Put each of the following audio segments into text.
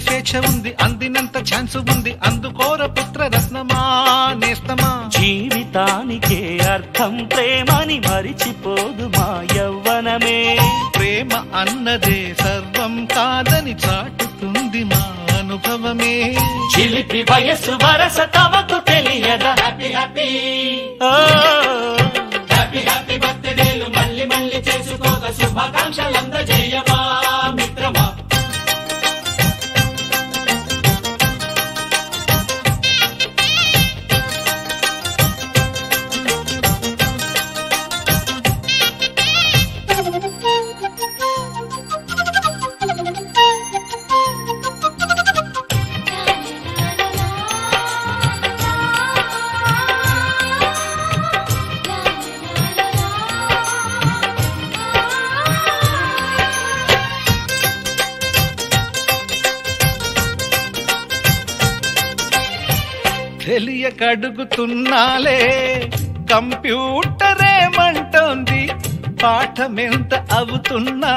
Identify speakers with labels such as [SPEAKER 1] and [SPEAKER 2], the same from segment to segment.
[SPEAKER 1] స్వేచ్ఛ ఉంది, అందినంత ఛాన్స్ ఉంది, అందుకోర పుత్ర రత్నమా నేస్తమా.
[SPEAKER 2] జీవితానికే అర్థం ప్రేమని మరిచిపోదు మా యవ్వనమే.
[SPEAKER 1] ప్రేమ అన్నదే సర్వం కాదని చాటుతుంది మా అనుభవమే.
[SPEAKER 2] చిలిపి వయసు వరస తమకు తెలియదా. హ్యాపీ హ్యాపీ హ్యాపీ హ్యాపీ బర్త్డేలు మళ్ళీ మళ్ళీ చేసుకోక శుభాకాంక్షలందజేయమా మిత్రమా.
[SPEAKER 1] తెలియకడుగుతున్నాలే కంప్యూటరేమంటోంది, పాఠమెంత అవుతున్నా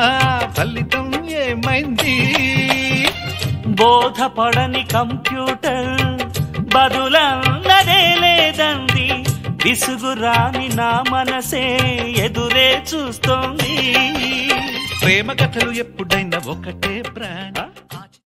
[SPEAKER 1] ఫలితం ఏమైంది.
[SPEAKER 2] బోధపడని కంప్యూటర్ బదులన్నదే లేదంది, విసుగురాని నా మనసే ఎదురే చూస్తోంది.
[SPEAKER 1] ప్రేమ కథలు ఎప్పుడైనా ఒకటే బ్రాండ్,